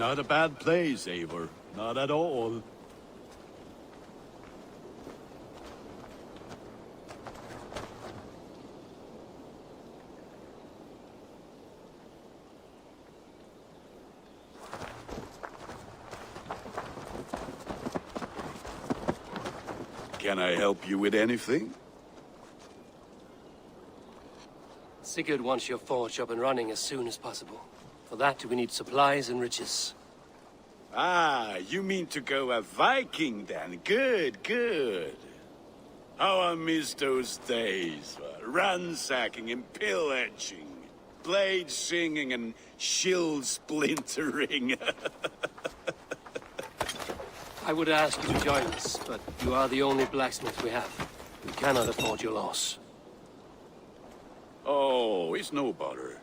Not a bad place, Eivor. Not at all. Can I help you with anything? Sigurd wants your forge up and running as soon as possible. For that, we need supplies and riches. Ah, you mean to go a Viking then? Good, good. How I miss those days. Ransacking and pillaging. Blade singing and shield splintering. I would ask you to join us, but you are the only blacksmith we have. We cannot afford your loss. Oh, it's no bother.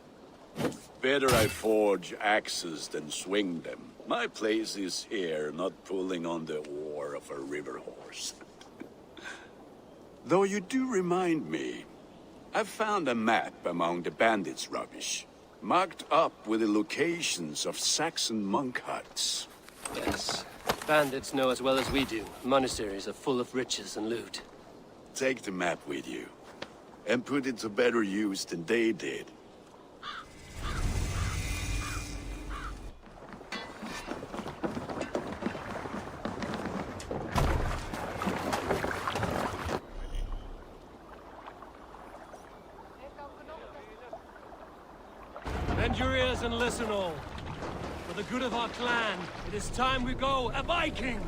Better I forge axes than swing them. My place is here, not pulling on the oar of a river horse. Though you do remind me, I found a map among the bandits' rubbish, marked up with the locations of Saxon monk huts. Yes. Bandits know as well as we do. Monasteries are full of riches and loot. Take the map with you, and put it to better use than they did. Bend your ears and listen all. For the good of our clan, it is time we go a Viking!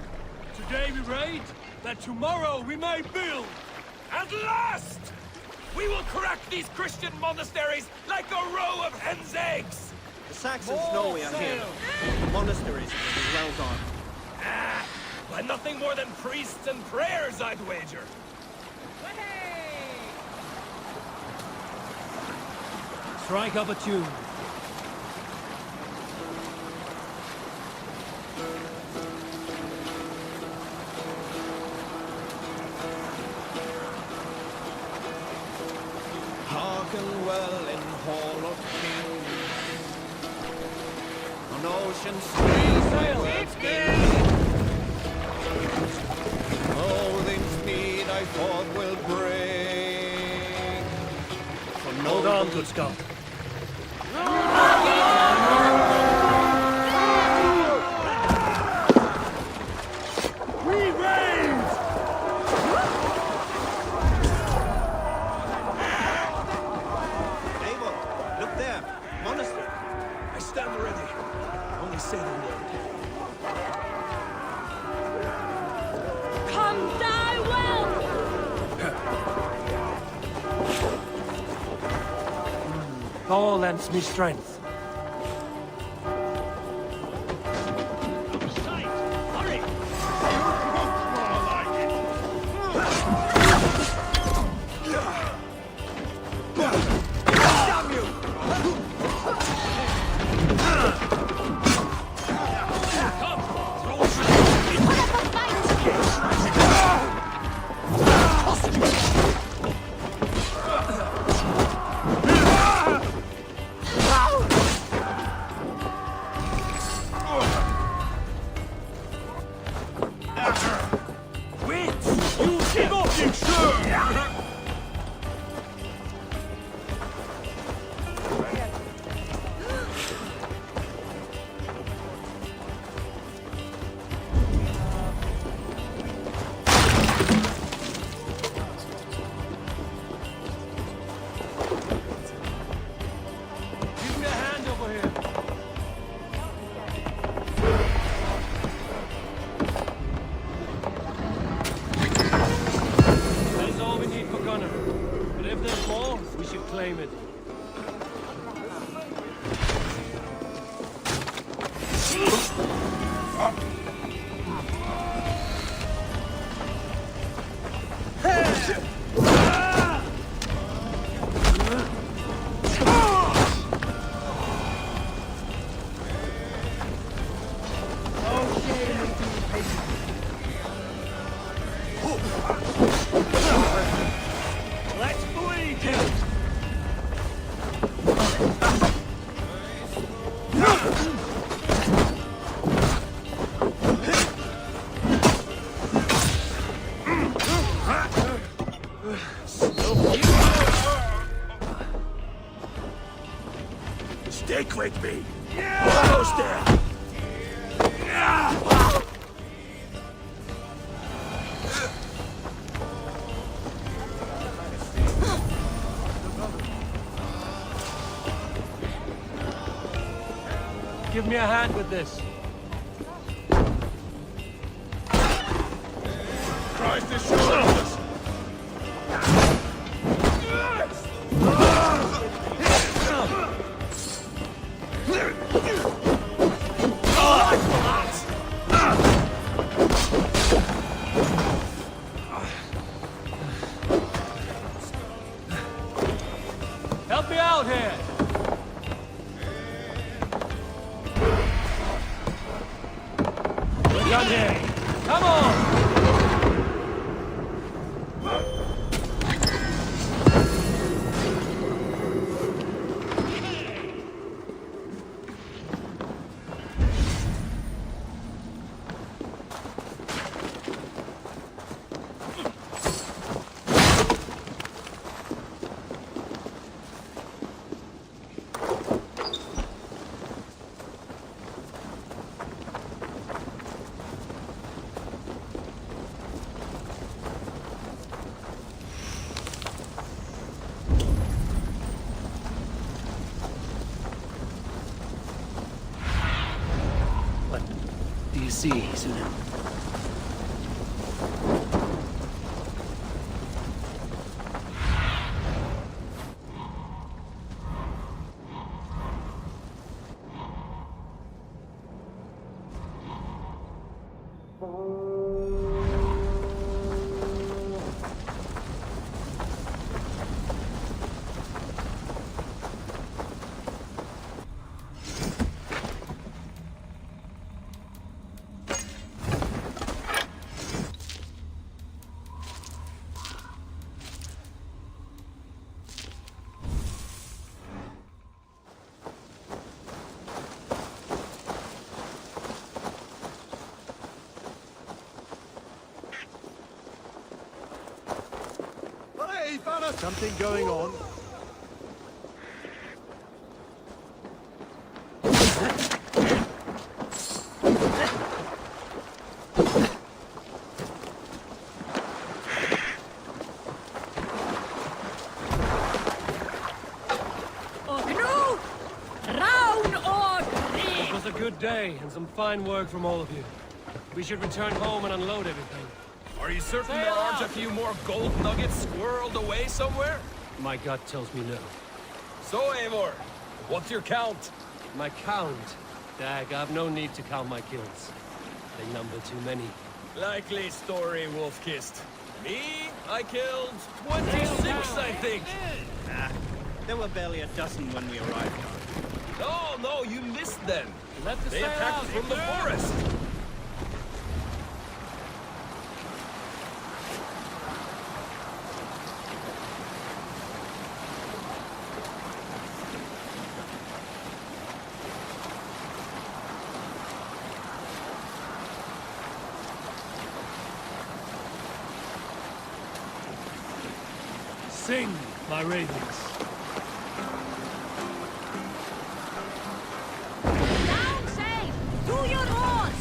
Today we raid, that tomorrow we may build! At last! We will crack these Christian monasteries like a row of hen's eggs! The Saxons know we are here. The monasteries will be well done. Ah, by nothing more than priests and prayers, I'd wager. Strike up a tune. Hearken well in Hall of Kings. On ocean streets Sail! Odin's mead I thought will bring. For Hold on, good Scott. Thor lends me strength. Claim it. Let's bleed him! Stick with me! Almost there! Give me a hand with this. Tries to shoot us! Help me out here! We're done here! Come on! Do you see, Sunan? Something going on. It was a good day and some fine work from all of you. We should return home and unload everything. Are you certain Sail there aren't a out! few more gold nuggets squirreled away somewhere? My gut tells me no. So, Eivor, what's your count? My count? Dag, I've no need to count my kills. They number too many. Likely story, Wolf-Kissed. Me? I killed 26, I think. Nah, there were barely a dozen when we arrived. No, you missed them. Let the They sail attacked out, from the Victor! forest. Sing, my ravens. Down safe! Do your oars!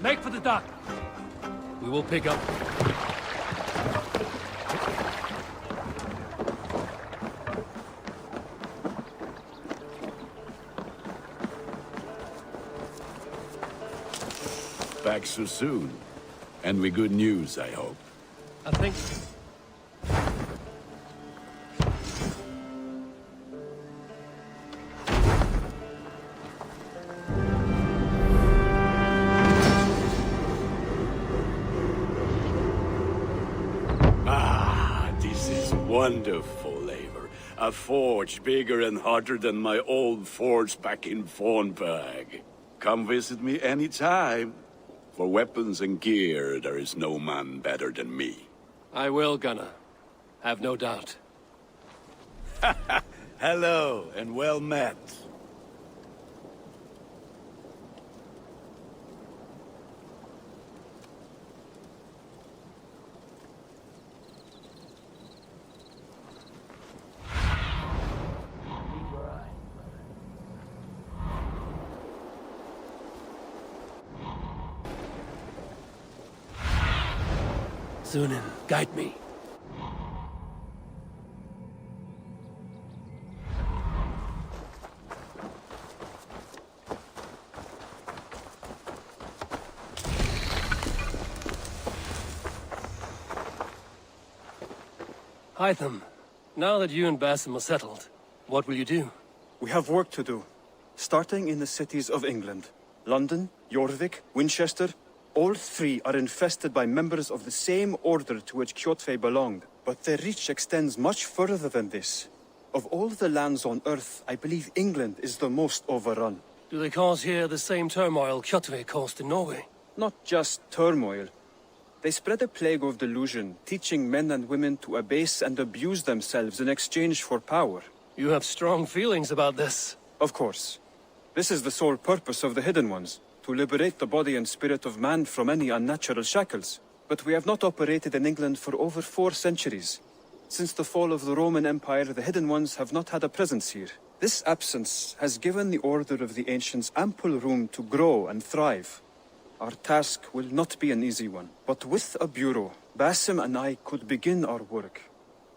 Make for the dock. We will pick up. Back so soon. And with good news, I hope. I think... This is wonderful, Eivor. A forge bigger and hotter than my old forge back in Fornburg. Come visit me anytime. For weapons and gear, there is no man better than me. I will, Gunnar. Have no doubt. Hello, and well met. Sunan, guide me. Hytham, now that you and Basim are settled, what will you do? We have work to do, starting in the cities of England. London, Jorvik, Winchester, all three are infested by members of the same order to which Kjotve belonged. But their reach extends much further than this. Of all the lands on Earth, I believe England is the most overrun. Do they cause here the same turmoil Kjotve caused in Norway? Not just turmoil. They spread a plague of delusion, teaching men and women to abase and abuse themselves in exchange for power. You have strong feelings about this. Of course. This is the sole purpose of the Hidden Ones, to liberate the body and spirit of man from any unnatural shackles. But we have not operated in England for over 4 centuries. Since the fall of the Roman Empire, the Hidden Ones have not had a presence here. This absence has given the Order of the Ancients ample room to grow and thrive. Our task will not be an easy one, but with a bureau, Basim and I could begin our work.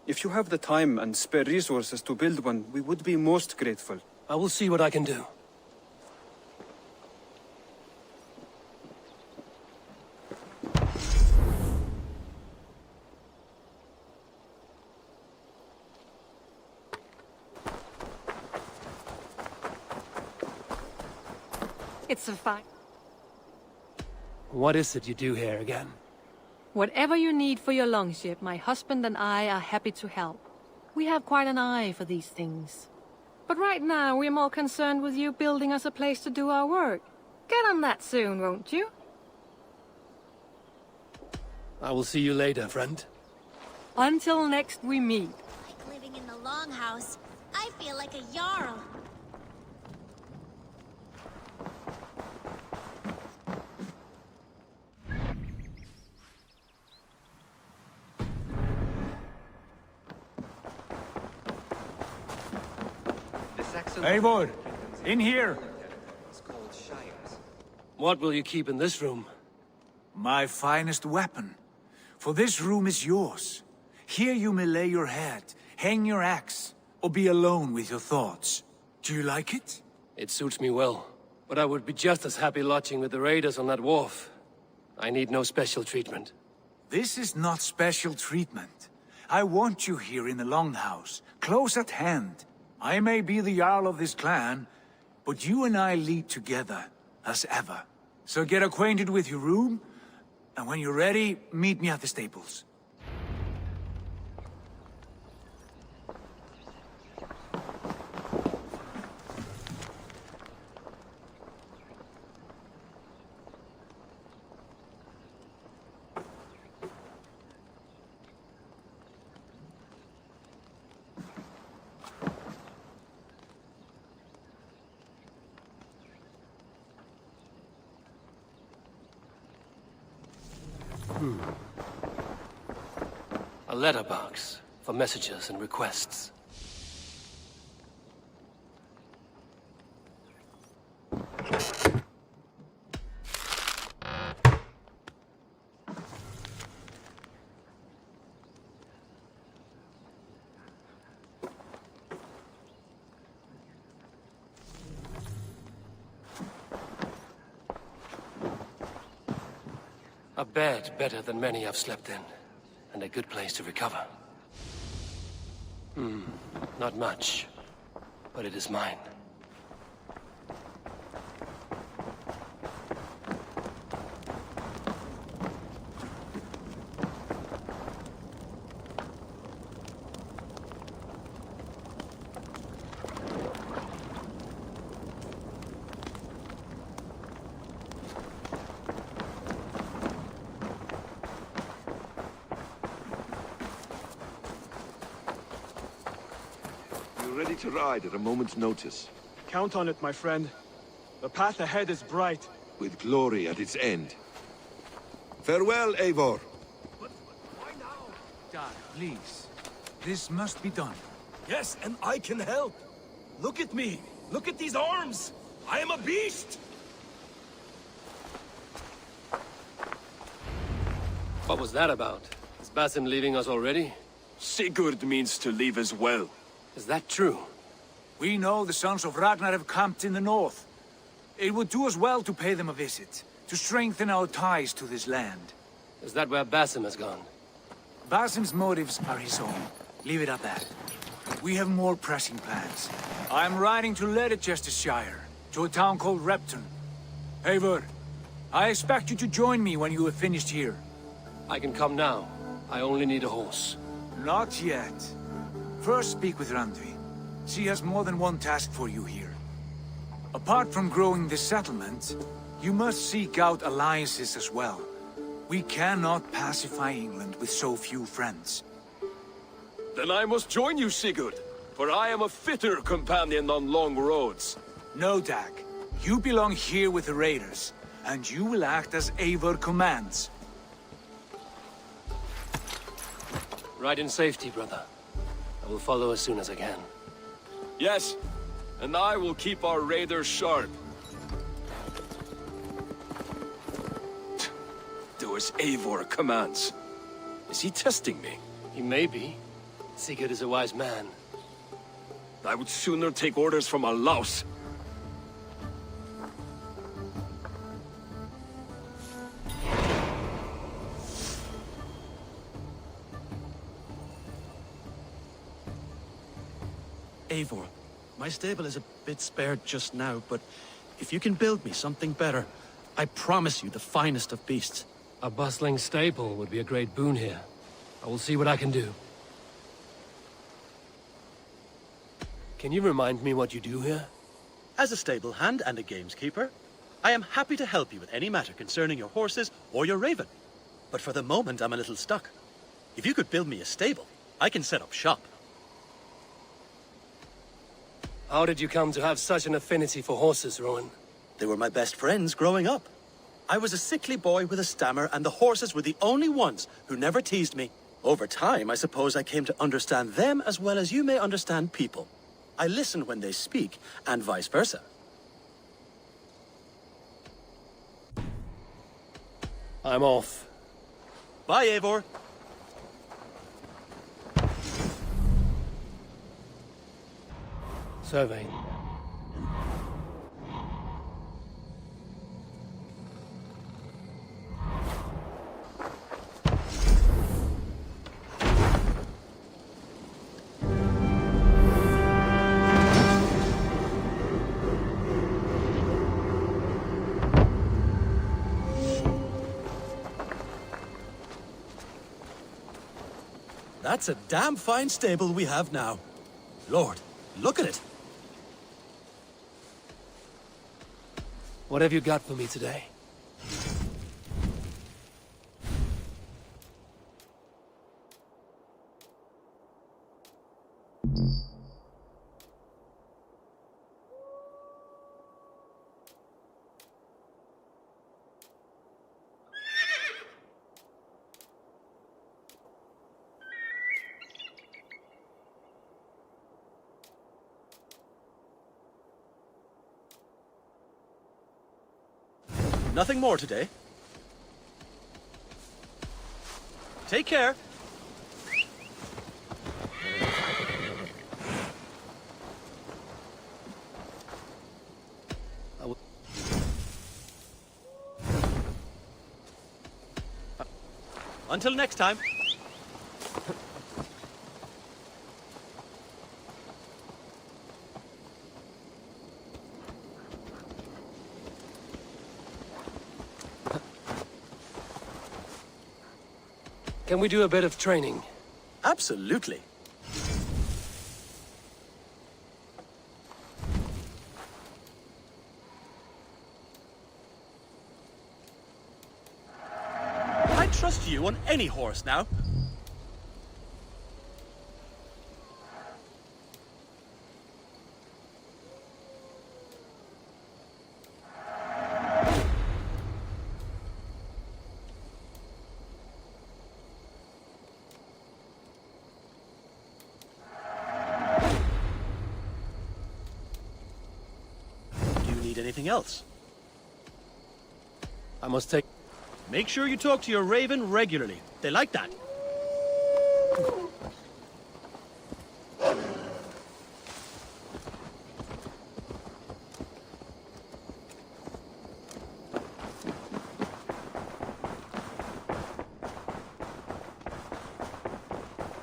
If you have the time and spare resources to build one, we would be most grateful. I will see what I can do. It's a fine. What is it you do here again? Whatever you need for your longship, my husband and I are happy to help. We have quite an eye for these things. But right now, we're more concerned with you building us a place to do our work. Get on that soon, won't you? I will see you later, friend. Until next we meet. Like living in the Longhouse. I feel like a Jarl. Eivor, in here! What will you keep in this room? My finest weapon. For this room is yours. Here you may lay your head, hang your axe, or be alone with your thoughts. Do you like it? It suits me well, but I would be just as happy lodging with the raiders on that wharf. I need no special treatment. This is not special treatment. I want you here in the Longhouse, close at hand. I may be the Jarl of this clan, but you and I lead together, as ever. So get acquainted with your room, and when you're ready, meet me at the stables. A letterbox for messages and requests. A bed better than many I've slept in, and a good place to recover. Not much, but it is mine. Ready to ride at a moment's notice. Count on it, my friend. The path ahead is bright. With glory at its end. Farewell, Eivor. But why now? Dad, please. This must be done. Yes, and I can help. Look at me. Look at these arms. I am a beast. What was that about? Basim leaving us already? Sigurd means to leave as well. Is that true? We know the sons of Ragnar have camped in the north. It would do us well to pay them a visit, to strengthen our ties to this land. Is that where Basim has gone? Basim's motives are his own. Leave it at that. We have more pressing plans. I'm riding to Leicestershire, to a town called Repton. Eivor, I expect you to join me when you have finished here. I can come now. I only need a horse. Not yet. First speak with Randvi. She has more than one task for you here. Apart from growing this settlement, you must seek out alliances as well. We cannot pacify England with so few friends. Then I must join you, Sigurd, for I am a fitter companion on long roads. No, Dag. You belong here with the raiders, and you will act as Eivor commands. Ride in safety, brother. I will follow as soon as I can. Yes, and I will keep our raiders sharp. Do as Eivor commands. Is he testing me? He may be. Sigurd is a wise man. I would sooner take orders from a louse. Eivor, my stable is a bit spared just now, but if you can build me something better, I promise you the finest of beasts. A bustling stable would be a great boon here. I will see what I can do. Can you remind me what you do here? As a stable hand and a gameskeeper, I am happy to help you with any matter concerning your horses or your raven. But for the moment, I'm a little stuck. If you could build me a stable, I can set up shop. How did you come to have such an affinity for horses, Rowan? They were my best friends growing up. I was a sickly boy with a stammer, and the horses were the only ones who never teased me. Over time, I suppose I came to understand them as well as you may understand people. I listen when they speak, and vice versa. I'm off. Bye, Eivor. Surveying. That's a damn fine stable we have now. Lord, look at it. What have you got for me today? Nothing more today. Take care. Until next time. Can we do a bit of training? Absolutely. I trust you on any horse now. Anything else? I must take... Make sure you talk to your raven regularly. They like that.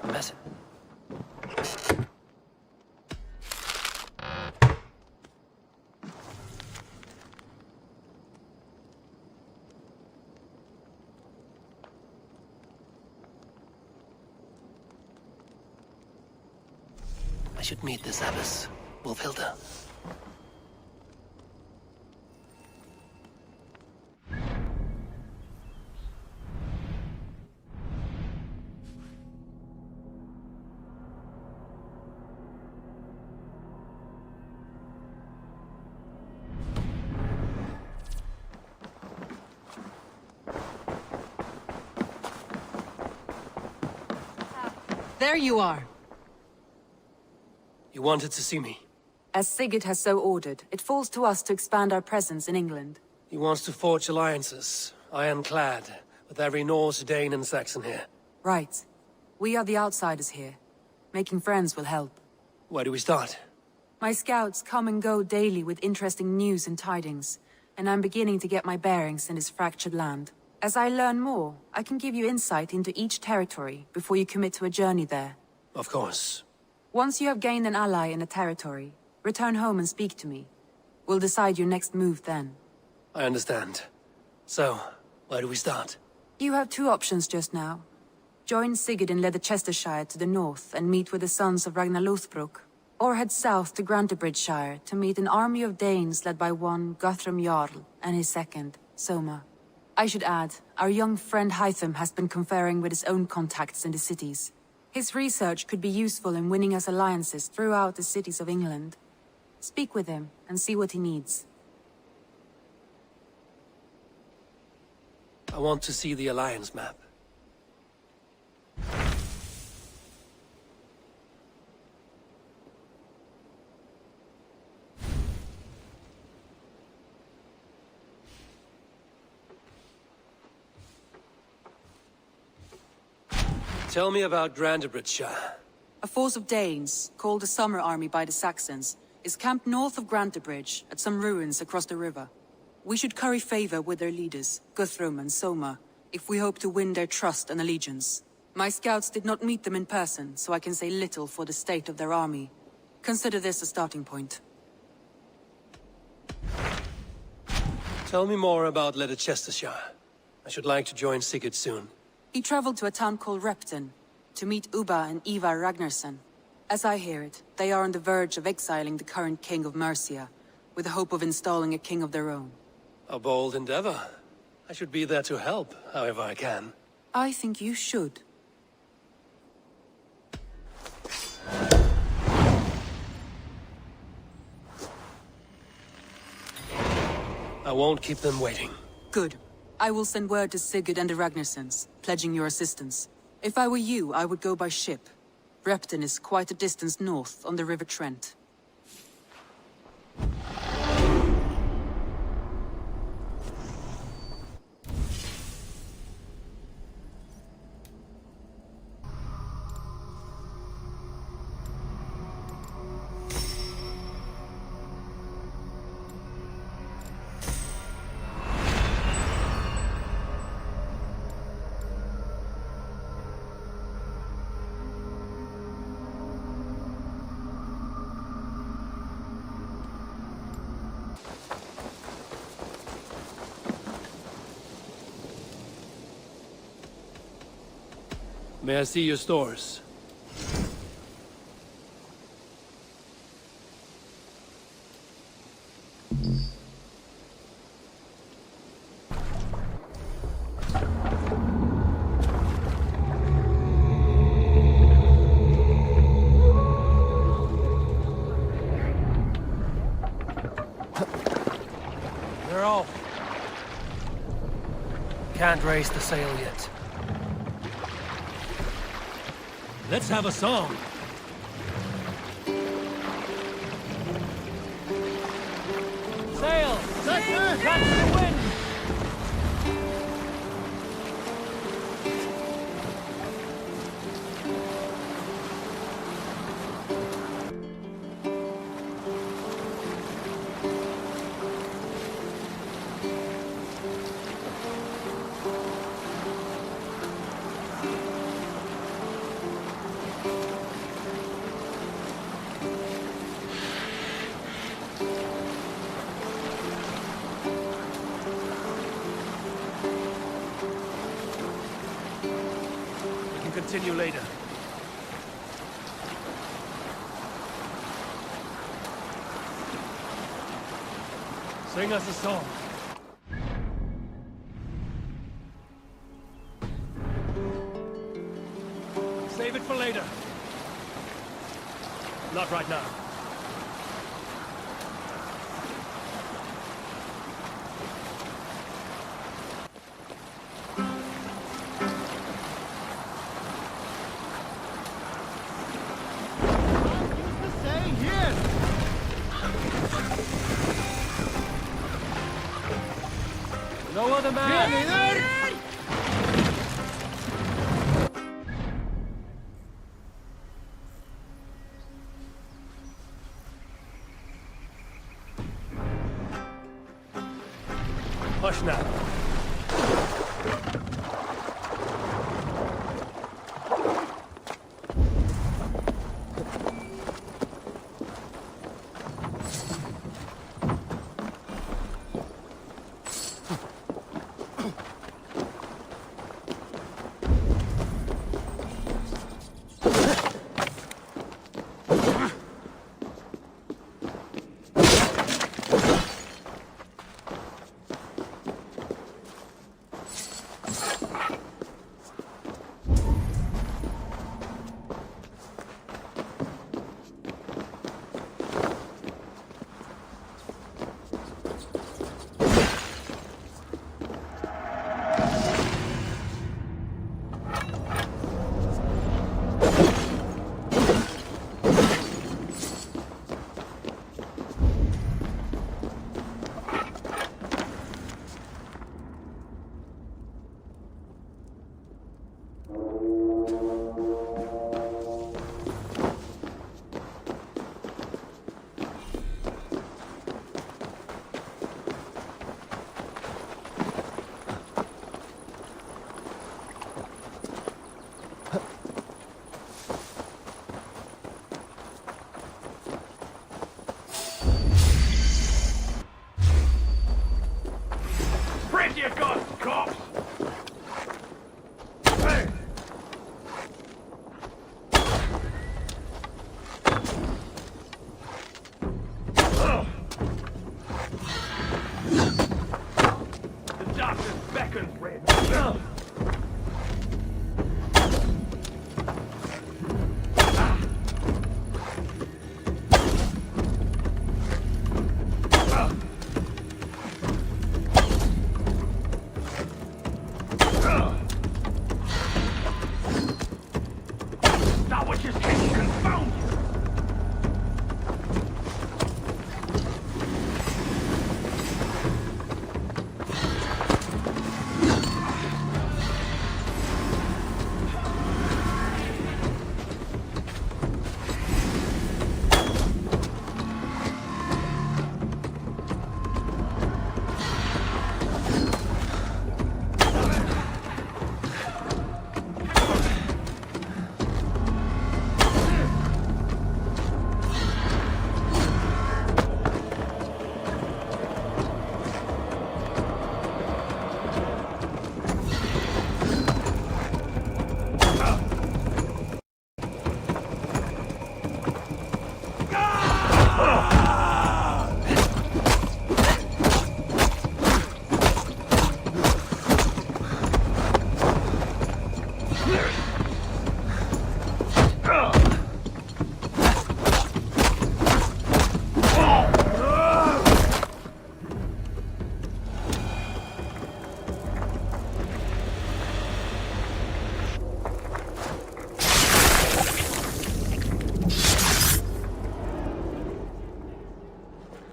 Mess. I should meet this abbess, Wolfhilda. There you are. You wanted to see me? As Sigurd has so ordered, it falls to us to expand our presence in England. He wants to forge alliances, ironclad, with every Norse, Dane and Saxon here. Right. We are the outsiders here. Making friends will help. Where do we start? My scouts come and go daily with interesting news and tidings, and I'm beginning to get my bearings in this fractured land. As I learn more, I can give you insight into each territory before you commit to a journey there. Of course. Once you have gained an ally in a territory, return home and speak to me. We'll decide your next move then. I understand. So, where do we start? You have two options just now. Join Sigurd in Leicestershire to the north and meet with the sons of Ragnar Lothbrok, or head south to Grantebridgeshire to meet an army of Danes led by one Guthrum Jarl and his second, Soma. I should add, our young friend Hytham has been conferring with his own contacts in the cities. His research could be useful in winning us alliances throughout the cities of England. Speak with him and see what he needs. I want to see the alliance map. Tell me about Grantebridgeshire. A force of Danes, called the Summer Army by the Saxons, is camped north of Grantebridge at some ruins across the river. We should curry favor with their leaders, Guthrum and Soma, if we hope to win their trust and allegiance. My scouts did not meet them in person, so I can say little for the state of their army. Consider this a starting point. Tell me more about Leicestershire. I should like to join Sigurd soon. He traveled to a town called Repton, to meet Ubba and Ivar Ragnarsson. As I hear it, they are on the verge of exiling the current king of Mercia, with the hope of installing a king of their own. A bold endeavor. I should be there to help, however I can. I think you should. I won't keep them waiting. Good. I will send word to Sigurd and the Ragnarssons, pledging your assistance. If I were you, I would go by ship. Repton is quite a distance north on the River Trent. May I see your stores? They're off. Can't raise the sail yet. Let's have a song. Sail! Catch the wind! can continue later. Sing us a song. Save it for later. Not right now. No other man! Hush now. Where's your gun, cops? Hey! The doctor's beckons, Red. That which is king confound you!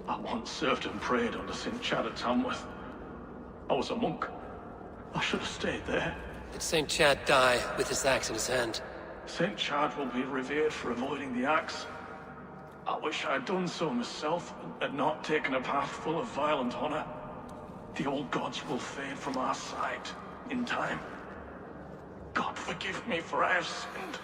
I once served and prayed under St. Chad at Tamworth. I was a monk. I should have stayed there. Did St. Chad die with his axe in his hand? St. Chad will be revered for avoiding the axe. I wish I had done so myself and not taken a path full of violent honor. The old gods will fade from our sight in time. God forgive me, for I have sinned.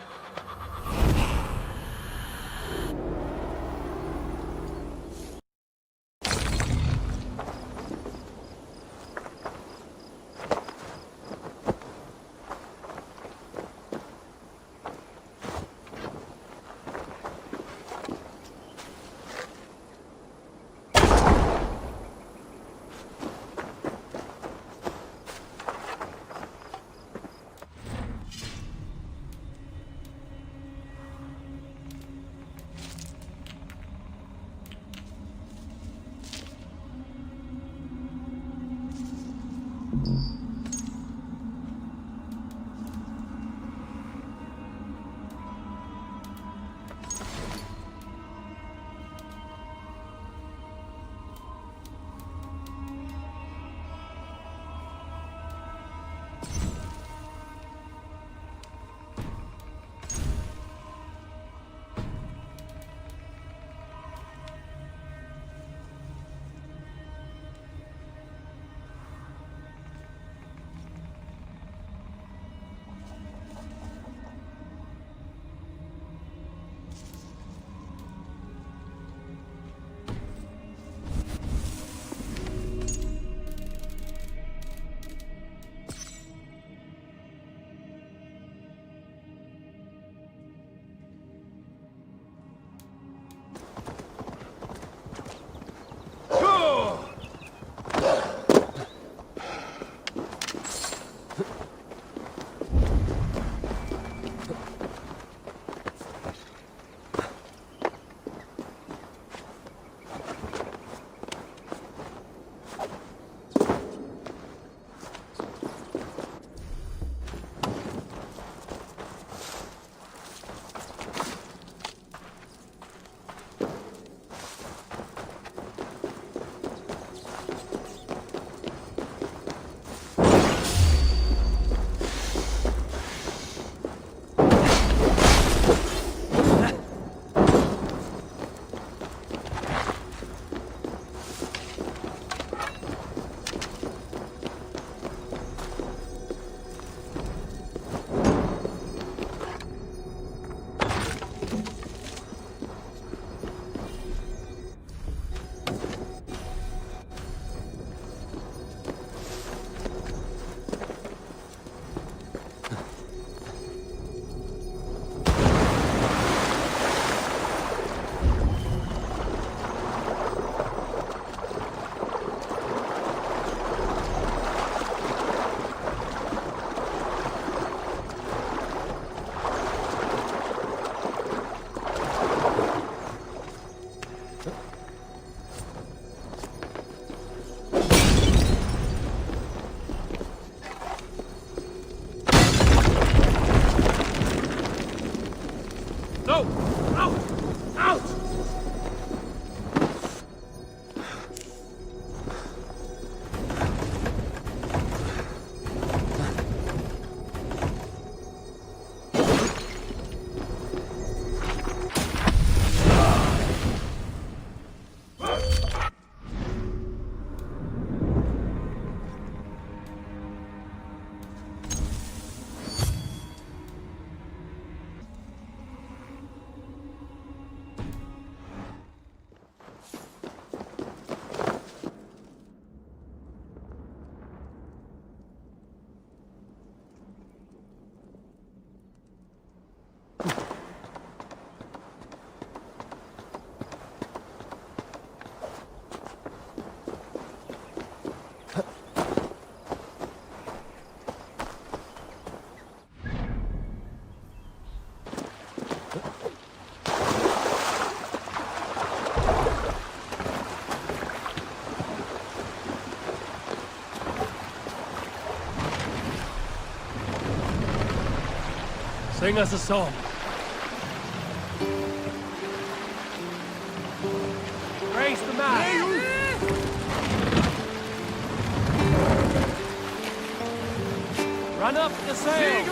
Sing us a song. Raise the mast. Run up the sail.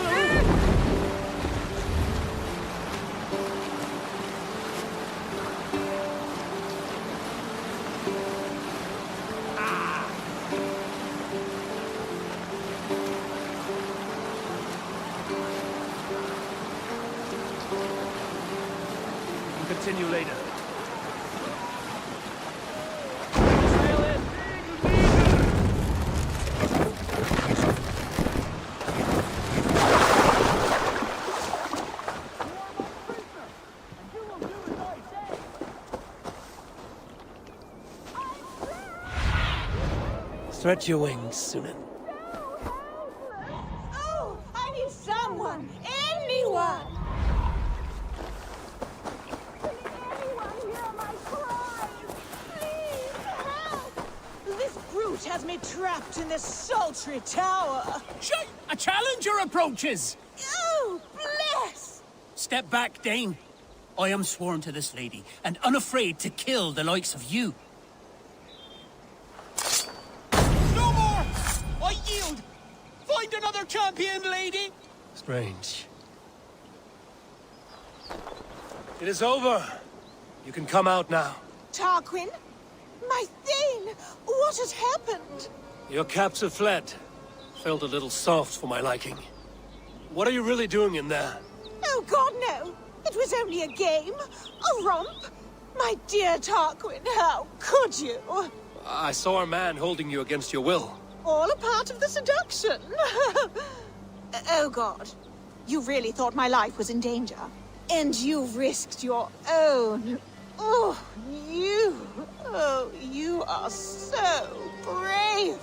Continue later. Sail in. Stretch your wings, Sunan. Oh, I need someone, anyone. Has me trapped in this sultry tower. Shit! A challenger approaches! Oh, bless! Step back, Dane. I am sworn to this lady, and unafraid to kill the likes of you. No more! I yield! Find another champion, lady! Strange. It is over. You can come out now. Tarquin? My Thane! What has happened? Your captive fled. Felt a little soft for my liking. What are you really doing in there? Oh, God, no. It was only a game. A romp. My dear Tarquin, how could you? I saw a man holding you against your will. All a part of the seduction. Oh, God. You really thought my life was in danger. And you risked your own. Oh, you are so brave.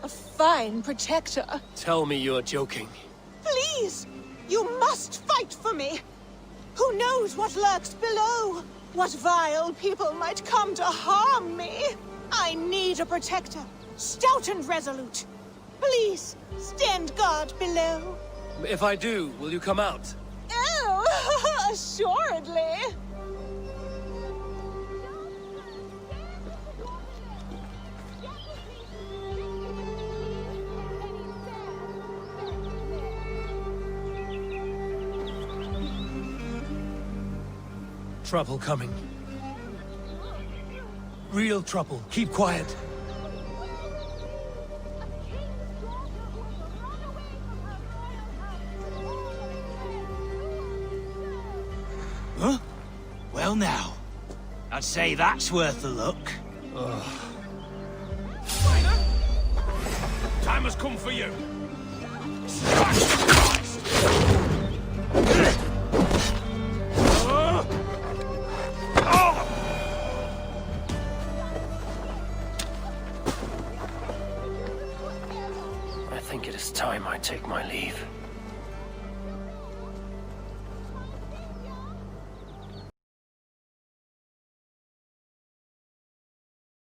A fine protector. Tell me you're joking. Please, you must fight for me. Who knows what lurks below? What vile people might come to harm me? I need a protector, stout and resolute. Please, stand guard below. If I do, will you come out? Oh, assuredly. Trouble coming. Real trouble. Keep quiet. Huh? Well now, I'd say that's worth a look. Time has come for you. I think it is time I take my leave.